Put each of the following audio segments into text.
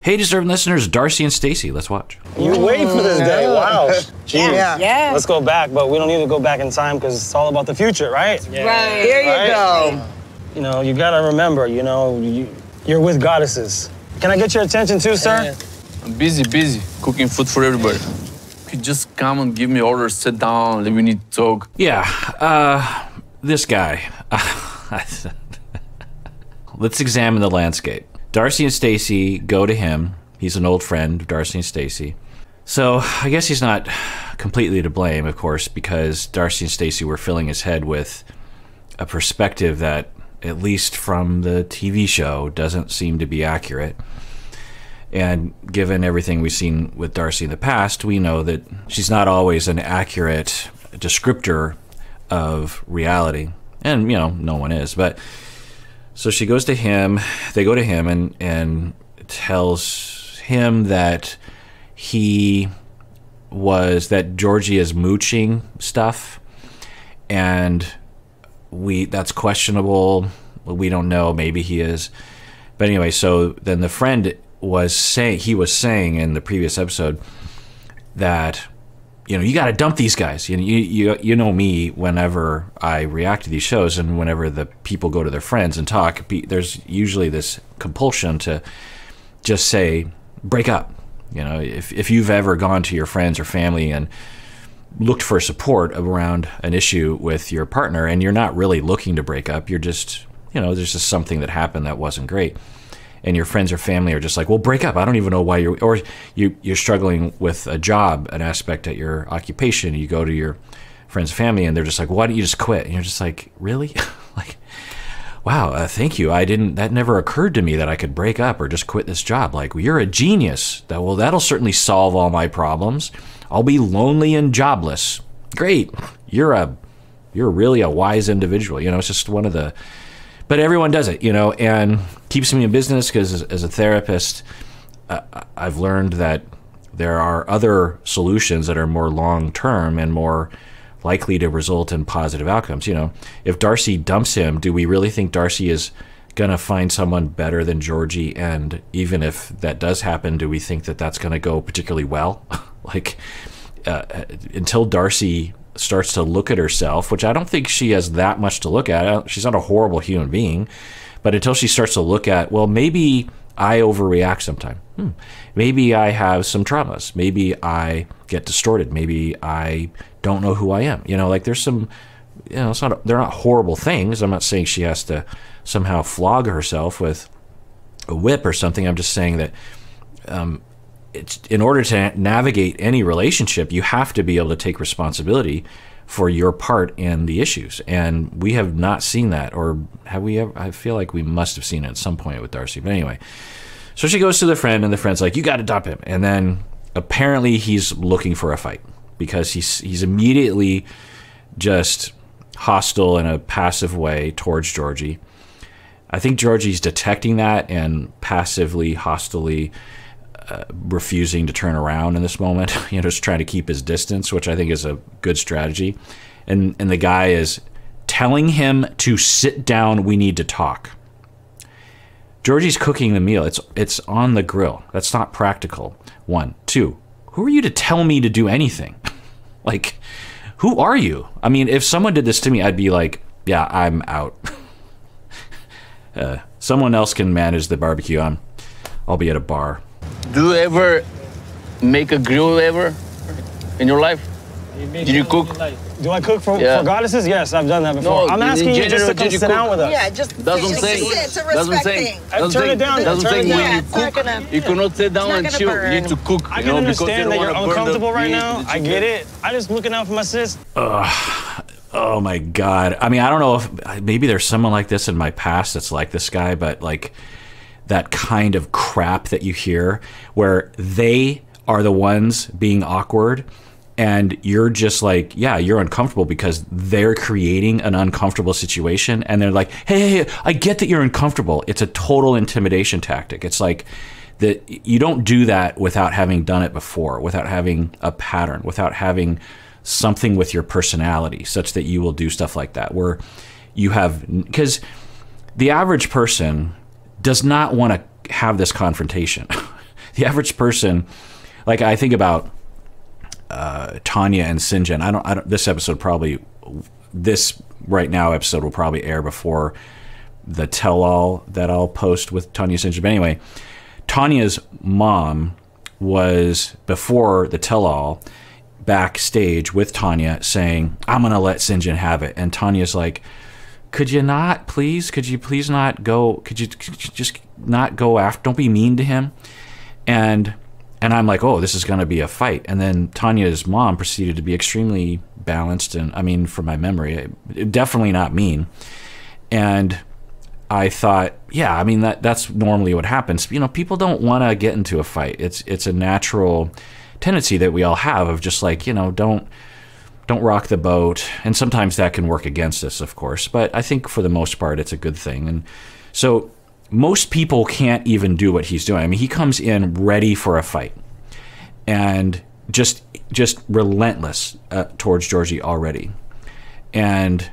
Hey, deserving listeners, Darcey and Stacey. Let's watch. You wait for this day. Wow. Jeez. Yeah. Let's go back, but we don't need to go back in time because it's all about the future, right? Yeah. Right. Here you go. You know, you gotta remember, you know, you're with goddesses. Can I get your attention too, sir? Yeah. I'm busy, cooking food for everybody. You just come and give me orders, sit down, we need to talk. Yeah, this guy. Let's examine the landscape. Darcey and Stacey go to him. He's an old friend of Darcey and Stacey. So I guess he's not completely to blame, of course, because Darcey and Stacey were filling his head with a perspective that, at least from the TV show, doesn't seem to be accurate. And given everything we've seen with Darcey in the past, we know that she's not always an accurate descriptor of reality. And, you know, no one is. But so she goes to him, they go to him and tells him that that Georgie is mooching stuff, and that's questionable. We don't know, maybe he is. But anyway, so then the friend was saying in the previous episode that, you know, you got to dump these guys. You know me, whenever I react to these shows and whenever the people go to their friends and talk, there's usually this compulsion to just say, break up. You know, if you've ever gone to your friends or family and looked for support around an issue with your partner and you're not really looking to break up, you're just, you know, there's just something that happened that wasn't great. And your friends or family are just like, well, break up. I don't even know why you're struggling with a job, an aspect at your occupation. You go to your friends and family and they're just like, why don't you just quit? And you're just like, really? Like, wow, thank you. That never occurred to me that I could break up or just quit this job. Like, well, you're a genius. Well, that'll certainly solve all my problems. I'll be lonely and jobless. Great. You're really a wise individual. You know, it's just one of the, but everyone does it, you know, and keeps me in business because as a therapist, I've learned that there are other solutions that are more long-term and more likely to result in positive outcomes. You know, if Darcey dumps him, do we really think Darcey is going to find someone better than Georgie? And even if that does happen, do we think that that's going to go particularly well? Like, until Darcey starts to look at herself, which I don't think she has that much to look at. She's not a horrible human being, but until she starts to look at, well, maybe I overreact sometime. Maybe I have some traumas. Maybe I get distorted. Maybe I don't know who I am. You know, like there's some, you know, they're not horrible things. I'm not saying she has to somehow flog herself with a whip or something. I'm just saying that it's, in order to navigate any relationship, you have to be able to take responsibility for your part in the issues. And we have not seen that, or have we ever? I feel like we must have seen it at some point with Darcey. But anyway, so she goes to the friend, and the friend's like, you got to dump him. And then apparently he's looking for a fight because he's immediately just hostile in a passive way towards Georgie. I think Georgie's detecting that and passively, hostilely refusing to turn around in this moment, you know, just trying to keep his distance, which I think is a good strategy. And the guy is telling him to sit down, we need to talk. Georgie's cooking the meal. It's on the grill. That's not practical. 1. 2, who are you to tell me to do anything? Like, who are you? I mean, if someone did this to me, I'd be like, yeah, I'm out. Someone else can manage the barbecue. I'll be at a bar. Do you ever make a grill ever in your life? Did you cook? Do I cook for goddesses? Yes, I've done that before. No, I'm asking you just to come sit down with us. Yeah, just doesn't say. It's a respect thing. Turn it down. Doesn't say Yeah, when you cook, you cannot sit down and chill. You need to cook. I can understand that you're uncomfortable right now. I get it. I'm just looking out for my sis. Oh my God. I mean, I don't know if maybe there's someone like this in my past that's like this guy, but like that kind of crap that you hear where they are the ones being awkward and you're just like, yeah, you're uncomfortable because they're creating an uncomfortable situation and they're like, hey, I get that you're uncomfortable. It's a total intimidation tactic. It's like that you don't do that without having done it before, without having a pattern, without having something with your personality such that you will do stuff like that where you have, because the average person does not want to have this confrontation. the average person, like I think about Tanya and Sinjin. I don't. This episode this right now episode will probably air before the tell-all that I'll post with Tanya and Sinjin. But anyway, Tanya's mom was before the tell-all backstage with Tanya saying, "I'm gonna let Sinjin have it," and Tanya's like, "Could you not, please? Could you please not go? Could you just not go after? Don't be mean to him." And I'm like, oh, this is going to be a fight. And then Tanya's mom proceeded to be extremely balanced, and I mean, from my memory, definitely not mean. And I thought, yeah, I mean that's normally what happens. You know, people don't want to get into a fight. It's a natural tendency that we all have of just like, you know, don't rock the boat. And sometimes that can work against us, of course. But I think for the most part, it's a good thing. And so most people can't even do what he's doing. I mean, he comes in ready for a fight and just relentless towards Georgie already. And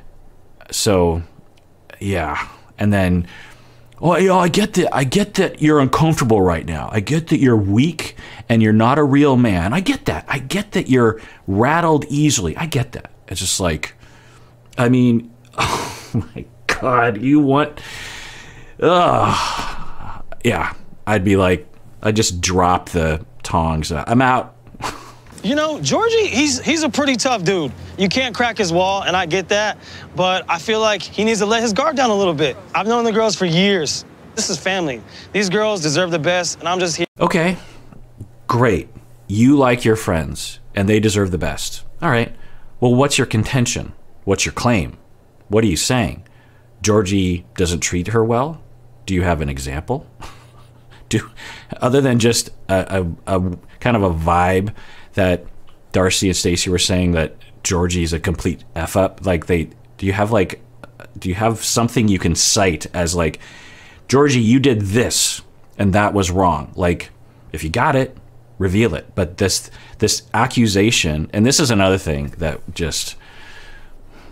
so, yeah. And then, oh, you know, I get that you're uncomfortable right now. I get that you're weak and you're not a real man. I get that. I get that you're rattled easily. I get that. It's just like, I mean, oh my God, you want... yeah, I'd be like, I'd just drop the tongs. I'm out. You know, Georgie, he's a pretty tough dude. You can't crack his wall, and I get that, but I feel like he needs to let his guard down a little bit. I've known the girls for years. This is family. These girls deserve the best, and I'm just here. Okay, great. You like your friends, and they deserve the best. All right. Well, what's your contention? What's your claim? What are you saying? Georgie doesn't treat her well? Do you have an example? Other than just a kind of a vibe that Darcey and Stacey were saying that Georgie's a complete F up? Like, do you have something you can cite as like, Georgie, you did this and that was wrong? Like, if you got it, reveal it. But this accusation, and this is another thing that just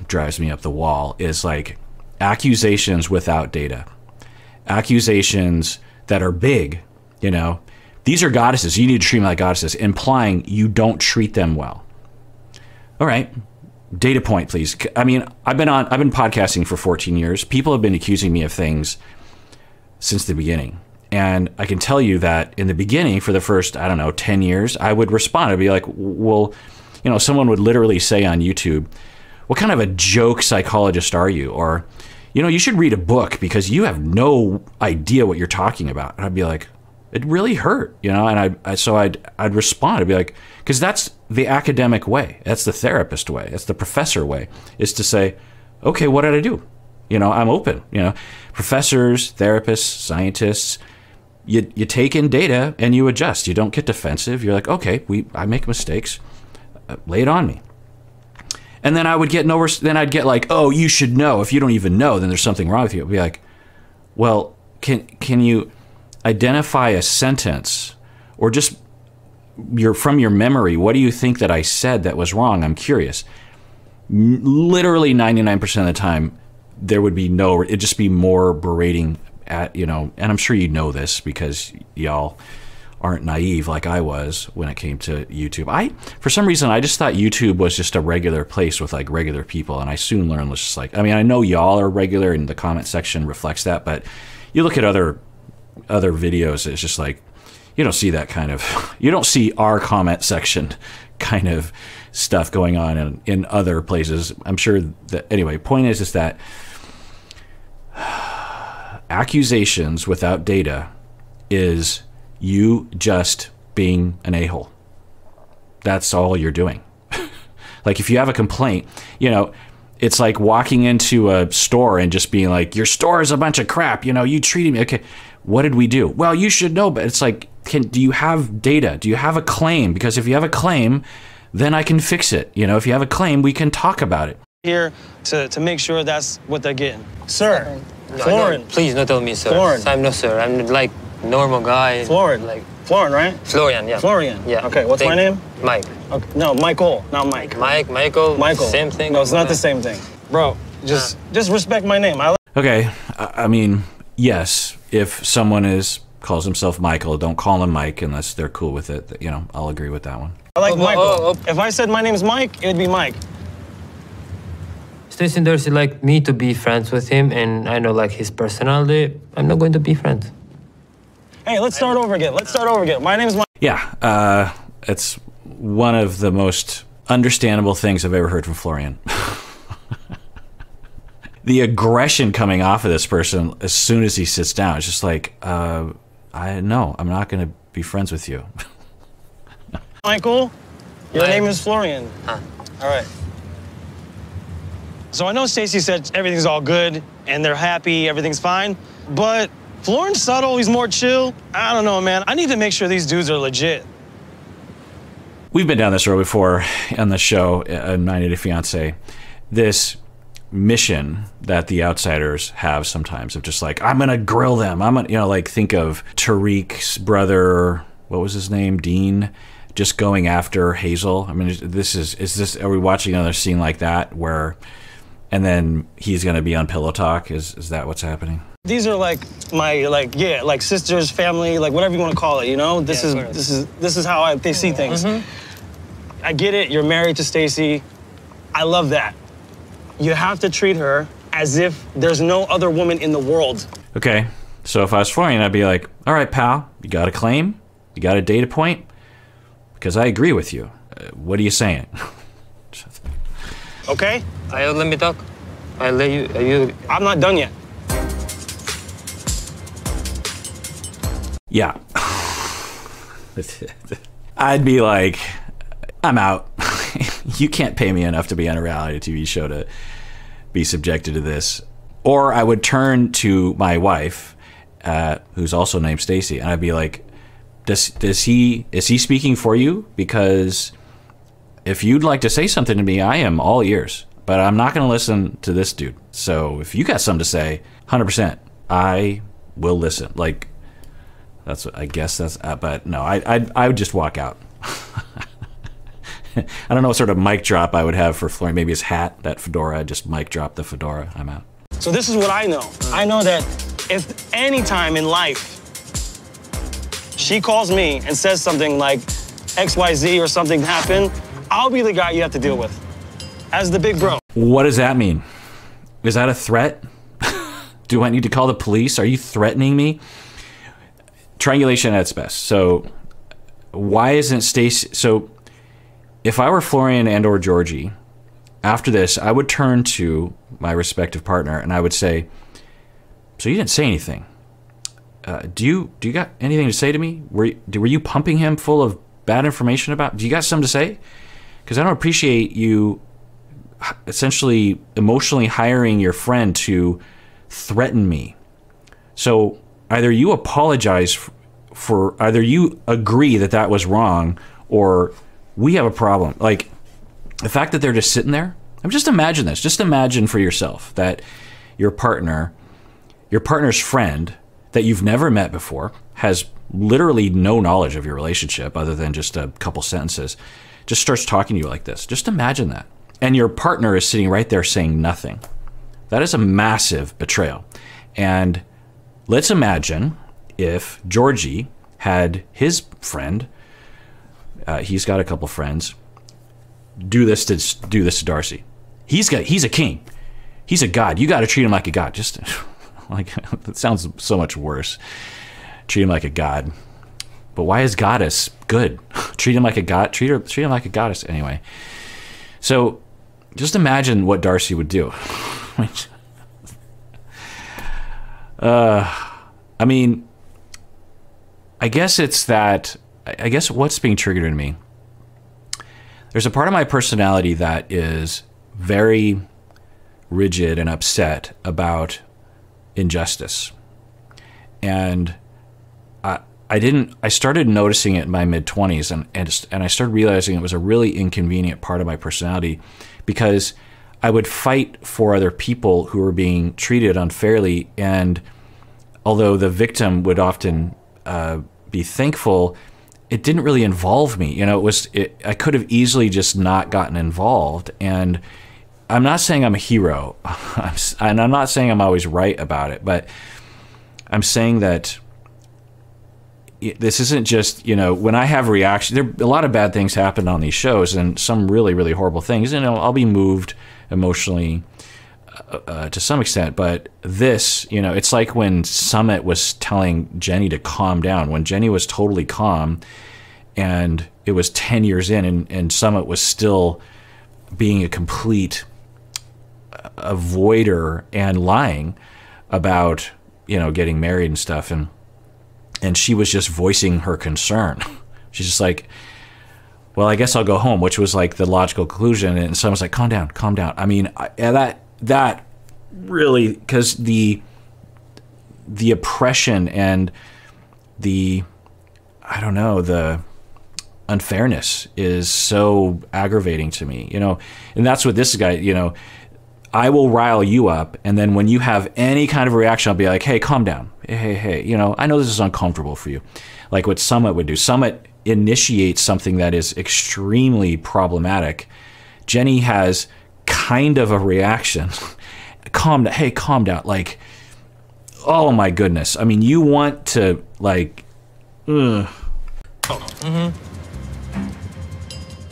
drives me up the wall, is like accusations without data. Accusations that are big, you know. These are goddesses. You need to treat them like goddesses, implying you don't treat them well. All right. Data point, please. I mean, I've been podcasting for 14 years. People have been accusing me of things since the beginning. And I can tell you that in the beginning, for the first, I don't know, 10 years, I would respond. I'd be like, well, you know, someone would literally say on YouTube, what kind of a joke psychologist are you? Or, you know, you should read a book because you have no idea what you're talking about. And I'd be like, it really hurt, you know? And I'd respond. I'd be like, because that's the academic way. That's the therapist way. That's the professor way, is to say, okay, what did I do? You know, I'm open, you know. Professors, therapists, scientists, you take in data and you adjust. You don't get defensive. You're like, okay, I make mistakes. Lay it on me. And then I would get then I'd get like, oh, you should know. If you don't even know, then there's something wrong with you. I'd be like, well, can you identify a sentence or just from your memory, what do you think that I said that was wrong? I'm curious. Literally 99% of the time, there would be it'd just be more berating at, you know, and I'm sure you know this because y'all aren't naive like I was when it came to YouTube. For some reason, I just thought YouTube was just a regular place with like regular people, and I soon learned was just like, I mean, I know y'all are regular and the comment section reflects that, but you look at other videos, it's just like, you don't see that kind of, you don't see our comment section kind of stuff going on in other places. I'm sure that, anyway, point is that accusations without data is you just being an a-hole. That's all you're doing. Like, if you have a complaint, you know, it's like walking into a store and just being like, your store is a bunch of crap, you know, you treated me. Okay, what did we do? Well, you should know, but it's like, do you have data? Do you have a claim? Because if you have a claim, then I can fix it. You know, if you have a claim, we can talk about it. Here to make sure that's what they're getting. Sir, No, Florin. Please don't tell me, sir. Florin. I'm no sir. I'm like normal guy. Florin. Like Florin, right? Florian, yeah. Florian. Yeah. Okay, what's my name? Mike. Okay. No, Michael, not Mike. Michael. Michael. Same thing. No, it's not the same thing. Bro, just respect my name. Okay, I mean, yes, if someone is calls himself Michael. Don't call him Mike unless they're cool with it. You know, I'll agree with that one. I like Michael. If I said my name's Mike, it'd be Mike. Stacey and Darcey like me to be friends with him, and I know like his personality. I'm not going to be friends. Hey, let's start over again. Let's start over again. My name's Mike. Yeah, it's one of the most understandable things I've ever heard from Florian. The aggression coming off of this person as soon as he sits down, it's just like, I'm not going to be friends with you. Michael, your name is Florian. Huh. All right. So I know Stacey said everything's all good and they're happy, everything's fine, but Florian's subtle, he's more chill. I don't know, man. I need to make sure these dudes are legit. We've been down this road before on the show, 90 Day Fiancé. This mission that the outsiders have sometimes of just like, I'm gonna grill them. I'm gonna, like think of Tariq's brother, what was his name, Dean, just going after Hazel. I mean, are we watching another scene like that where, and then he's gonna be on Pillow Talk? Is that what's happening? These are like my like sisters, family, like whatever you want to call it. You know, this is how they see things. I get it. You're married to Stacey. I love that. You have to treat her as if there's no other woman in the world. Okay, so if I was Florian, I'd be like, all right, pal, you got a claim? You got a data point? Because I agree with you. What are you saying? Okay? Let me talk. I'll let you. I'm not done yet. Yeah. I'd be like, I'm out. You can't pay me enough to be on a reality TV show to be subjected to this. Or I would turn to my wife, who's also named Stacey, and I'd be like, is he speaking for you? Because if you'd like to say something to me, I am all ears. But I'm not going to listen to this dude. So if you got something to say, 100%, I will listen. Like, that's what I guess that's. But no, I would just walk out. I don't know what sort of mic drop I would have for Florian. Maybe his hat, that fedora. Just mic drop the fedora. I'm out. So this is what I know. I know that if any time in life she calls me and says something like XYZ or something happened, I'll be the guy you have to deal with as the big bro. What does that mean? Is that a threat? Do I need to call the police? Are you threatening me? Triangulation at its best. So why isn't Stacey... So if I were Florian and or Georgie, after this, I would turn to my respective partner and I would say, so you didn't say anything. Do you got anything to say to me? Were you pumping him full of bad information about? Do you got something to say? Because I don't appreciate you essentially emotionally hiring your friend to threaten me. So either you apologize for either you agree that that was wrong, or we have a problem. Like the fact that they're just sitting there. Just imagine this. Just imagine for yourself that your partner's friend that you've never met before, has literally no knowledge of your relationship other than just a couple sentences, just starts talking to you like this. Just imagine that. And your partner is sitting right there saying nothing. That is a massive betrayal. And let's imagine if Georgie had his friend, he's got a couple friends, do this to Darcey. He's a king. He's a god. You got to treat him like a god. Just like that sounds so much worse. Treat him like a god. But why is goddess good? Treat him like a god. Treat him like a goddess anyway. So just imagine what Darcey would do. I mean, I guess it's that. I guess what's being triggered in me. There's a part of my personality that is very rigid and upset about injustice. And I started noticing it in my mid-20s and I started realizing it was a really inconvenient part of my personality, because I would fight for other people who were being treated unfairly, and although the victim would often be thankful, it didn't really involve me. You know, I could have easily just not gotten involved. And I'm not saying I'm a hero, and I'm not saying I'm always right about it, but I'm saying that this isn't just, you know, when I have reaction, there a lot of bad things happen on these shows and some really, really horrible things. You know, I'll be moved emotionally to some extent, but this, you know, it's like when Summit was telling Jenny to calm down, when Jenny was totally calm and it was 10 years in and Summit was still being a complete avoider and lying about, you know, getting married and stuff. And she was just voicing her concern. She's just like, well, I guess I'll go home, which was like the logical conclusion. And someone's like, calm down, calm down. I mean, that really, because the oppression and the, I don't know, the unfairness is so aggravating to me, you know. And that's what this guy, you know, I will rile you up, and then when you have any kind of reaction, I'll be like, hey, calm down. Hey, you know, I know this is uncomfortable for you. Like what Summit would do. Summit initiates something that is extremely problematic. Jenny has kind of a reaction. Calm down. Hey, calm down. Like, oh my goodness. I mean, you want to, like, ugh.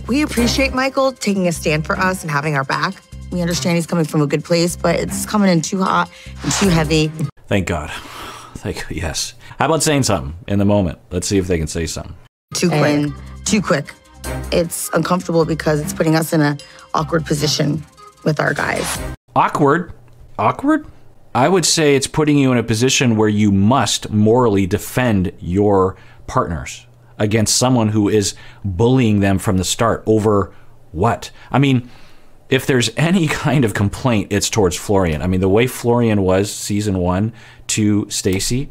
We appreciate Michael taking a stand for us and having our back. We understand he's coming from a good place, but it's coming in too hot and too heavy. Thank God. Yes. How about saying something in the moment? Let's see if they can say something. Too quick. Too quick. It's uncomfortable because it's putting us in an awkward position with our guys. Awkward? Awkward? I would say it's putting you in a position where you must morally defend your partners against someone who is bullying them from the start over what? I mean, if there's any kind of complaint, it's towards Florian. I mean, the way Florian was season 1 to Stacey,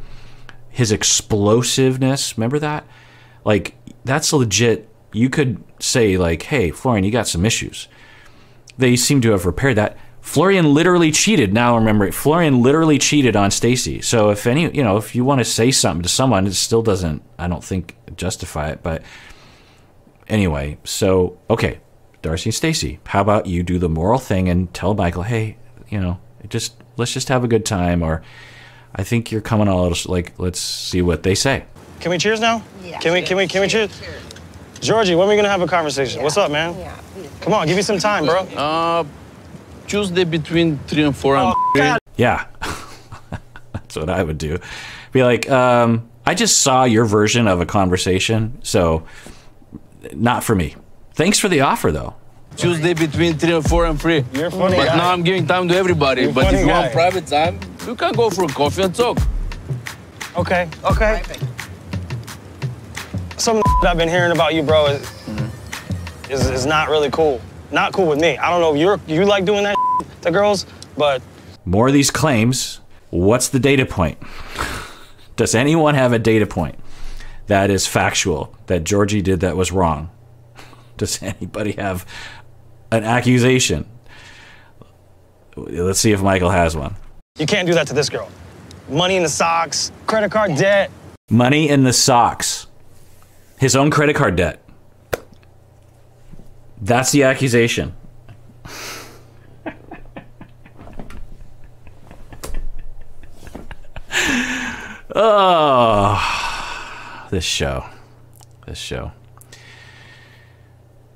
his explosiveness, remember that? Like, that's legit. You could say, like, hey, Florian, you got some issues. They seem to have repaired that. Florian literally cheated. Now remember, Florian literally cheated on Stacey. So if any, you know, if you want to say something to someone, it still doesn't, I don't think, justify it. But anyway, so, okay. Darcey and Stacey, how about you do the moral thing and tell Michael, hey, you know, let's just have a good time, or I think you're coming all out, like, let's see what they say. Can we cheers now? Yeah. Can we cheers? Cheers. Georgie, when are we gonna have a conversation? Yeah. What's up, man? Yeah. Come on, give me some time, bro. Tuesday between 3 and 4 and 3. Yeah. That's what I would do. Be like, I just saw your version of a conversation, so not for me. Thanks for the offer, though. Tuesday between 3 and 4 and free. You're funny. But guy. now I'm giving time to everybody. You're but if you guy. want private time, you can go for a coffee and talk. Okay. Some I've been hearing about you, bro, is not really cool. Not cool with me. I don't know if you like doing that to girls, but... More of these claims. What's the data point? Does anyone have a data point that is factual, that Georgie did that was wrong? Does anybody have an accusation? Let's see if Michael has one. You can't do that to this girl. Money in the socks, credit card debt. Money in the socks. His own credit card debt. That's the accusation. Oh, this show.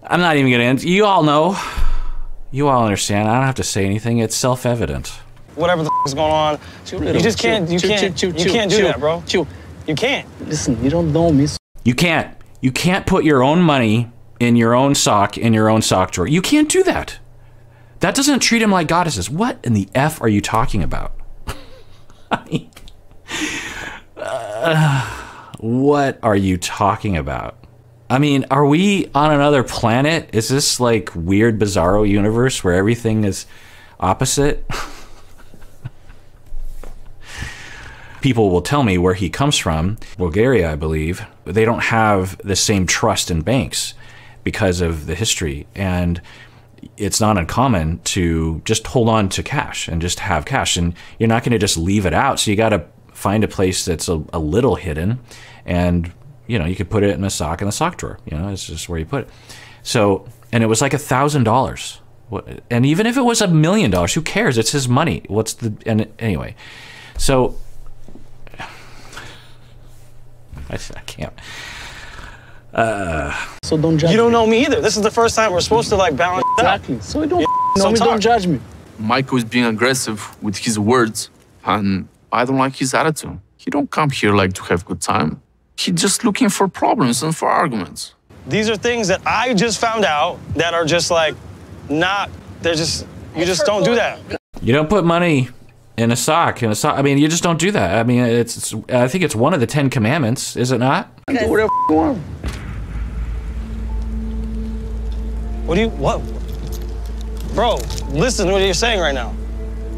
I'm not even gonna answer. You all know. You all understand. I don't have to say anything. It's self-evident. Whatever the is going on, you just can't. You can't do that, bro. You can't. Listen, you don't know me. You can't. You can't put your own money in your own sock drawer. You can't do that. That doesn't treat him like goddesses. What in the F are you talking about? I mean, what are you talking about? I mean, are we on another planet? Is this like weird bizarro universe where everything is opposite? People will tell me where he comes from, Bulgaria, I believe. They don't have the same trust in banks because of the history. And it's not uncommon to just hold on to cash and just have cash. And you're not going to just leave it out. So you got to find a place that's a little hidden. And, you know, you could put it in a sock drawer. You know, it's just where you put it. So, and it was like $1,000. And even if it was $1 million, who cares? It's his money. And anyway, so I can't. So don't judge You don't me. know me either. This is the first time we're supposed to like balance Exactly. out. So you don't So know me, talk. don't judge me. Michael is being aggressive with his words, and I don't like his attitude. He don't come here like to have good time. He's just looking for problems and for arguments. These are things that I just found out that are just like not, they're just, you just don't do that. You don't put money in a sock. I mean, you just don't do that. I mean, I think it's one of the 10 Commandments, is it not? Do whatever you want. What? Bro, listen to what you're saying right now.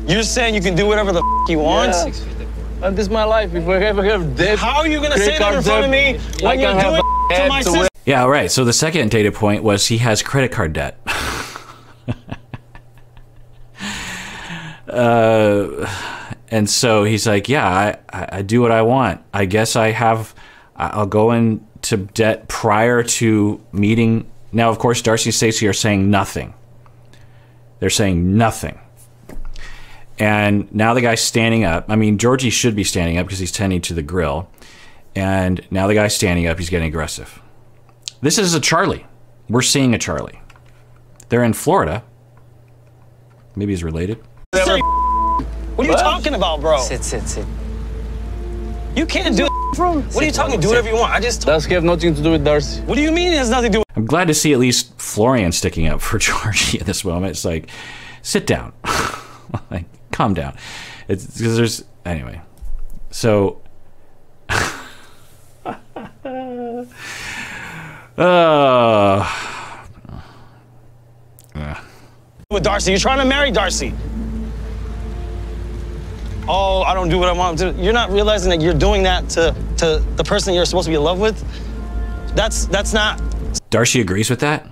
You're saying you can do whatever the you want? Yeah. This is my life. If I ever have debt, How are you gonna say credit that in card front of me debt, when I you're can have doing a it to head my to sister? wear. Yeah, right. So the second data point was he has credit card debt. And so he's like, yeah, I do what I want. I guess I'll go into debt prior to meeting. Now, of course, Darcey and Stacey are saying nothing. They're saying nothing. And now the guy's standing up. I mean, Georgie should be standing up because he's tending to the grill. And now the guy's standing up. He's getting aggressive. This is a Charlie. We're seeing a Charlie. They're in Florida. Maybe he's related. What are you talking about, bro? Sit. You can't do What are you talking? Do whatever you want. I just. Does have nothing to do with Darcey. What do you mean it has nothing to do with I'm glad to see at least Florian sticking up for Georgie at this moment. It's like, sit down. Like, calm down. It's because there's anyway. So with Darcey? You're trying to marry Darcey. Oh, I don't do what I want to do. You're not realizing that you're doing that to the person you're supposed to be in love with? That's not. Darcey agrees with that.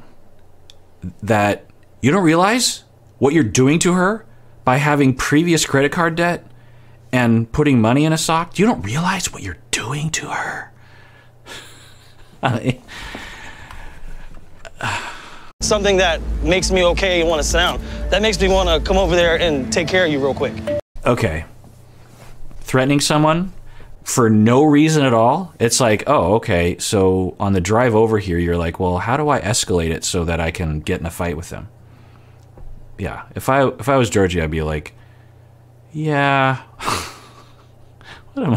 That you don't realize what you're doing to her by having previous credit card debt and putting money in a sock. You don't realize what you're doing to her. Something that makes me okay and want to sit down. That makes me want to come over there and take care of you real quick. Okay. Threatening someone for no reason at all. It's like, oh, okay. So on the drive over here, you're like, well, how do I escalate it so that I can get in a fight with them? Yeah. If I was Georgie, I'd be like, yeah. What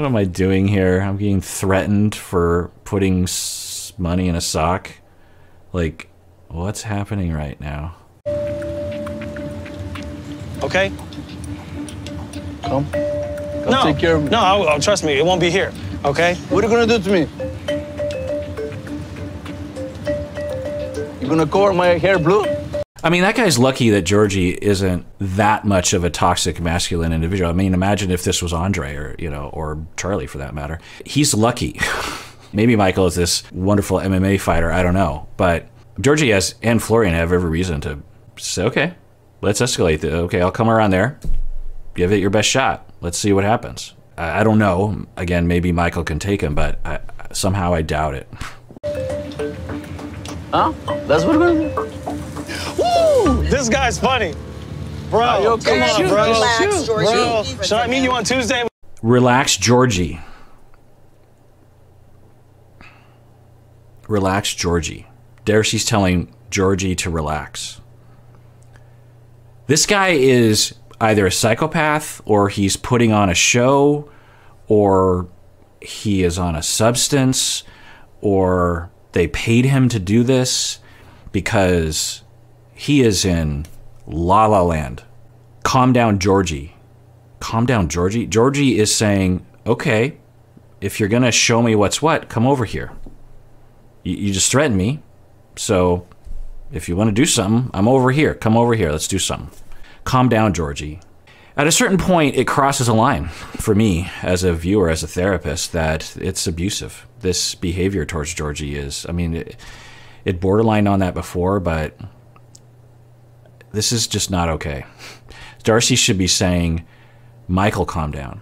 am I doing here? I'm being threatened for putting money in a sock. Like, what's happening right now? Okay? Come No. take care of me. No, I'll trust me. It won't be here. Okay? What are you gonna do to me? You gonna color my hair blue? I mean, that guy's lucky that Georgie isn't that much of a toxic masculine individual. I mean, imagine if this was Andre or Charlie for that matter. He's lucky. Maybe Michael is this wonderful MMA fighter. I don't know. But Georgie and Florian have every reason to say, okay, let's escalate this. Okay, I'll come around there. Give it your best shot. Let's see what happens. I don't know. Again, maybe Michael can take him, but somehow I doubt it. Huh? That's what we're gonna do? Woo! This guy's funny. Bro, Yo, come on, shoot, bro. relax, Georgie. Bro, should I meet you on Tuesday? Relax, Georgie. Relax, Georgie. Darcey's telling Georgie to relax. This guy is either a psychopath or he's putting on a show or he is on a substance or they paid him to do this because he is in La La Land. Calm down, Georgie. Calm down, Georgie. Georgie is saying, okay, if you're going to show me what's what, come over here. You just threatened me. So if you want to do something, I'm over here. Come over here. Let's do something. Calm down, Georgie. At a certain point, it crosses a line for me as a viewer, as a therapist, that it's abusive. This behavior towards Georgie is, I mean, it borderlined on that before, but this is just not okay. Darcey should be saying, Michael, calm down.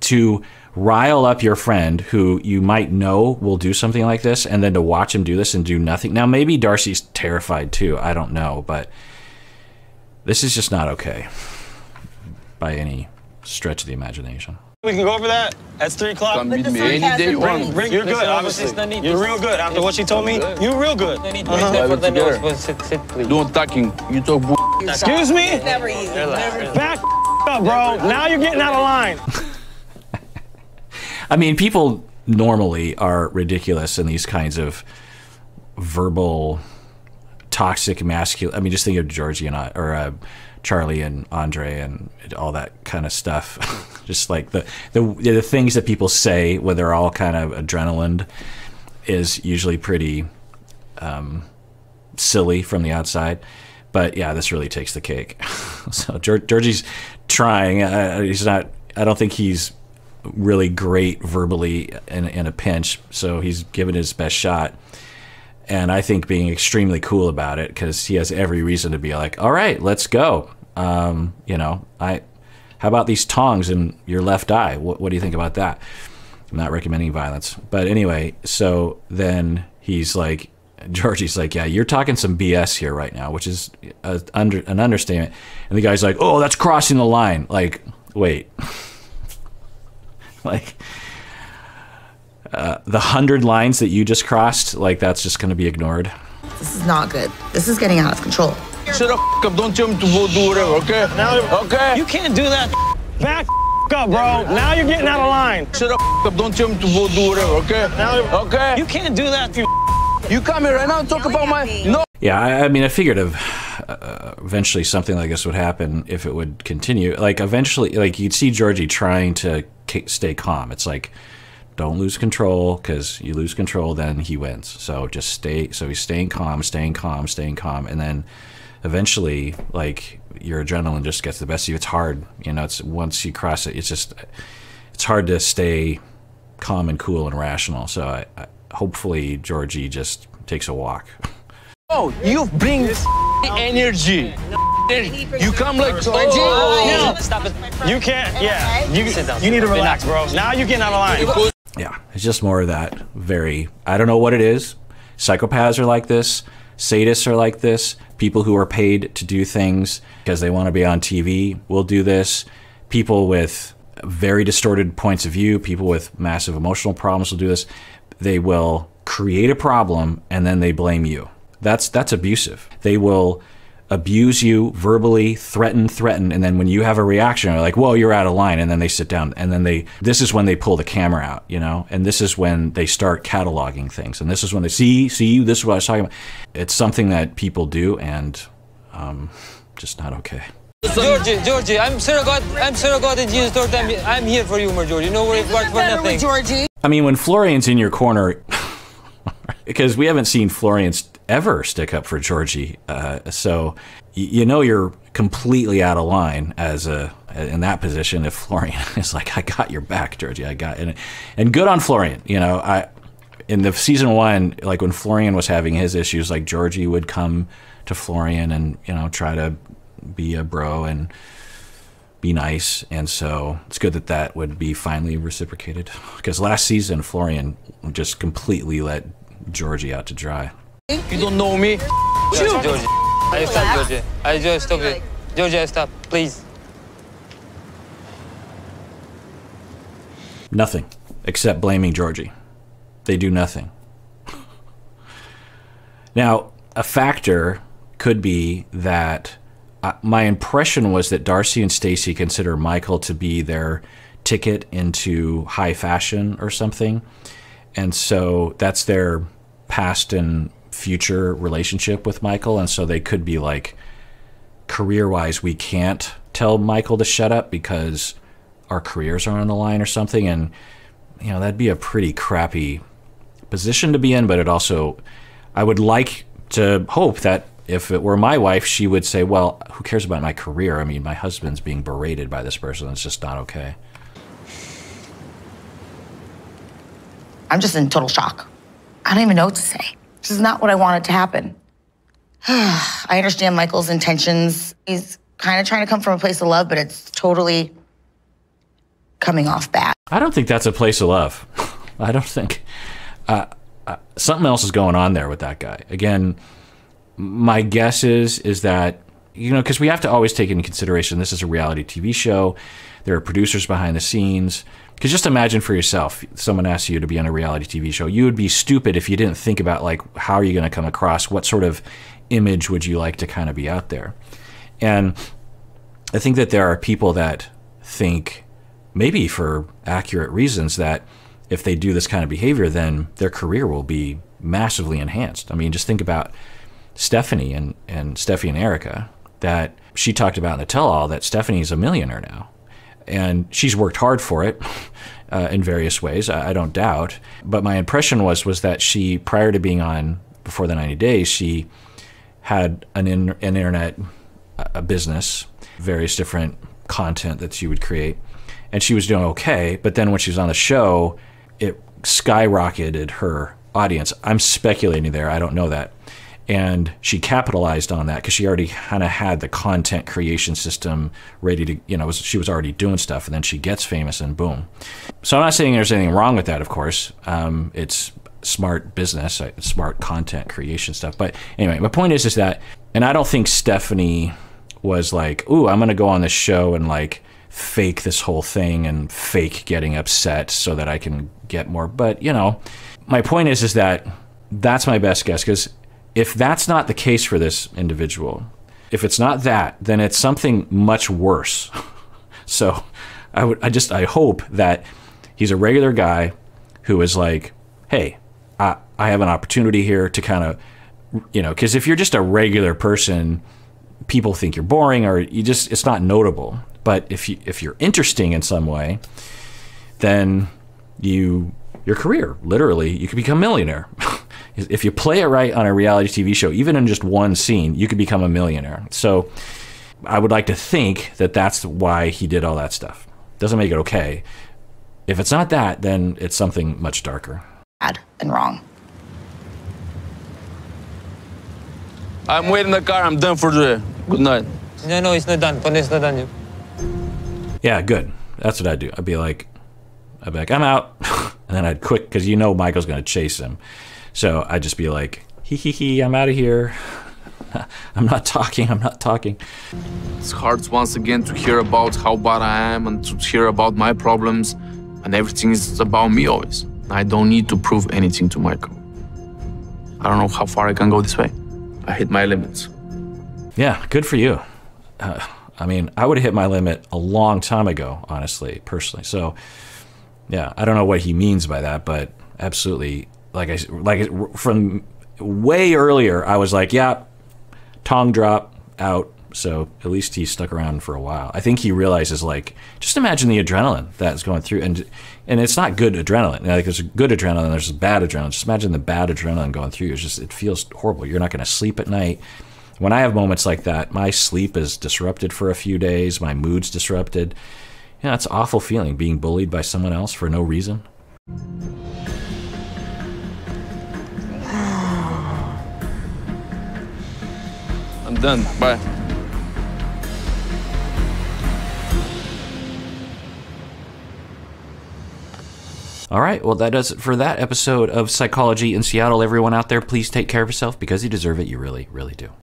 To rile up your friend who you might know will do something like this and then to watch him do this and do nothing. Now, maybe Darcey's terrified too. I don't know, but this is just not okay by any stretch of the imagination. We can go over that. That's 3 o'clock. Come meet me any day you want. You're good, obviously. You're real good. After what she told me, you're real good. Don't talking. You talk Excuse me? Never easy. Back up, bro. Now you're getting out of line. I mean, people normally are ridiculous in these kinds of verbal, toxic, masculine. I mean, just think of Georgie and Charlie and Andre and all that kind of stuff. Just like the things that people say when they're all kind of adrenaline is usually pretty silly from the outside. But yeah, this really takes the cake. So Georgie's trying. He's not. I don't think he's really great verbally in a pinch. So he's given his best shot. And I think being extremely cool about it, because he has every reason to be like, all right, let's go. You know, how about these tongs in your left eye? What do you think about that? I'm not recommending violence. But anyway, so then he's like, Georgie's like, yeah, you're talking some BS here right now, which is an understatement. And the guy's like, oh, that's crossing the line. Like, wait. Like, the 100 lines that you just crossed, like, that's just going to be ignored. This is not good. This is getting out of control. Shut the up. Don't tell me to go do whatever, okay? Okay? You can't do that. Back up, bro. Now you're getting out of line. Shut the up. Don't tell me to go do whatever, okay? Okay? You can't do that. You come here right now and talk about my... No. Yeah, I mean, I figured eventually something like this would happen if it would continue. Like, eventually, like, you'd see Georgie trying to stay calm. It's like, don't lose control, because you lose control, then he wins. So just stay. So he's staying calm, and then eventually, like, your adrenaline just gets the best of you. It's hard, you know. It's once you cross it, it's hard to stay calm and cool and rational. So hopefully Georgie just takes a walk. Oh, you bring energy. You come like... Oh. Stop it. You can't, yeah. You need to relax, bro. Now you're getting out of line. Yeah, it's just more of that very, I don't know what it is. Psychopaths are like this. Sadists are like this. People who are paid to do things because they want to be on TV will do this. People with very distorted points of view, people with massive emotional problems will do this. They will create a problem and then they blame you. That's abusive. They will abuse you verbally, threaten, and then when you have a reaction, they're like, whoa, you're out of line, and then they sit down, and then this is when they pull the camera out, you know, and this is when they start cataloging things, and this is when they see, this is what I was talking about. It's something that people do, and just not okay. Georgie, I'm sure God and Jesus told them, I'm here for you, Georgie. No worries for nothing. Georgie. I mean, when Florian's in your corner, because we haven't seen Florian ever stick up for Georgie, so you know you're completely out of line in that position if Florian is like, I got your back, Georgie, I got it. And good on Florian. You know, in the season 1, like when Florian was having his issues, like Georgie would come to Florian and, you know, try to be a bro and be nice, and so it's good that would be finally reciprocated, because last season Florian just completely let Georgie out to dry. You don't know me. Georgie, I stop, Georgie. I just stop it. Georgie, I stop, please. Nothing except blaming Georgie. They do nothing. Now, a factor could be that my impression was that Darcey and Stacey consider Michael to be their ticket into high fashion or something, and so that's their past and future relationship with Michael, and so they could be like, career-wise, we can't tell Michael to shut up because our careers are on the line or something, and you know, that'd be a pretty crappy position to be in, but it also, I would like to hope that if it were my wife, she would say, well, who cares about my career? I mean, my husband's being berated by this person. It's just not okay. I'm just in total shock. I don't even know what to say. This is not what I wanted to happen. I understand Michael's intentions. He's kind of trying to come from a place of love, but it's totally coming off bad. I don't think that's a place of love. I don't think. Something else is going on there with that guy. Again, my guess is that you know, because we have to always take into consideration this is a reality TV show. There are producers behind the scenes. Because just imagine for yourself, someone asks you to be on a reality TV show. You would be stupid if you didn't think about, like, how are you going to come across? What sort of image would you like to kind of be out there? And I think that there are people that think, maybe for accurate reasons, that if they do this kind of behavior, then their career will be massively enhanced. I mean, just think about Stephanie and Steffi and Erica, that she talked about in the tell-all that Stephanie's a millionaire now. And she's worked hard for it in various ways, I don't doubt. But my impression was that she, prior to being on Before the 90 Days, she had an internet business, various different content that she would create. And she was doing okay. But then when she was on the show, it skyrocketed her audience. I'm speculating there. I don't know that. And she capitalized on that because she already kind of had the content creation system ready to, you know, she was already doing stuff, and then she gets famous and boom. So I'm not saying there's anything wrong with that, of course. It's smart business, smart content creation stuff. But anyway, my point is that, and I don't think Stephanie was like, ooh, I'm going to go on this show and like fake this whole thing and fake getting upset so that I can get more. But, you know, my point is that that's my best guess, because if that's not the case for this individual, if it's not that, then it's something much worse. So I hope that he's a regular guy who is like, hey, I have an opportunity here to kind of, you know, because if you're just a regular person, people think you're boring, or it's not notable. But if you're interesting in some way, then your career, literally, you could become a millionaire. If you play it right on a reality TV show, even in just one scene, you could become a millionaire. So I would like to think that that's why he did all that stuff. Doesn't make it okay. If it's not that, then it's something much darker. Bad and wrong. I'm waiting in the car. I'm done for today. Good night. No, it's not done. It's not done. Yeah, good. That's what I'd do. I'd be like, I'm out. And then I'd quit, because you know Michael's going to chase him. So I'd just be like, hee, I'm out of here. I'm not talking. It's hard once again to hear about how bad I am and to hear about my problems, and everything is about me always. I don't need to prove anything to Michael. I don't know how far I can go this way. I hit my limits. Yeah, good for you. I mean, I would have hit my limit a long time ago, honestly, personally. So, yeah, I don't know what he means by that, but absolutely. Like from way earlier, I was like, yeah, tongue drop, out. So at least he stuck around for a while. I think he realizes, like, just imagine the adrenaline that's going through. And it's not good adrenaline. Like, there's good adrenaline, there's bad adrenaline. Just imagine the bad adrenaline going through. It feels horrible. You're not going to sleep at night. When I have moments like that, my sleep is disrupted for a few days. My mood's disrupted. You know, it's an awful feeling, being bullied by someone else for no reason. I'm done. Bye. All right, well, that does it for that episode of Psychology in Seattle. Everyone out there, please take care of yourself, because you deserve it. You really, really do.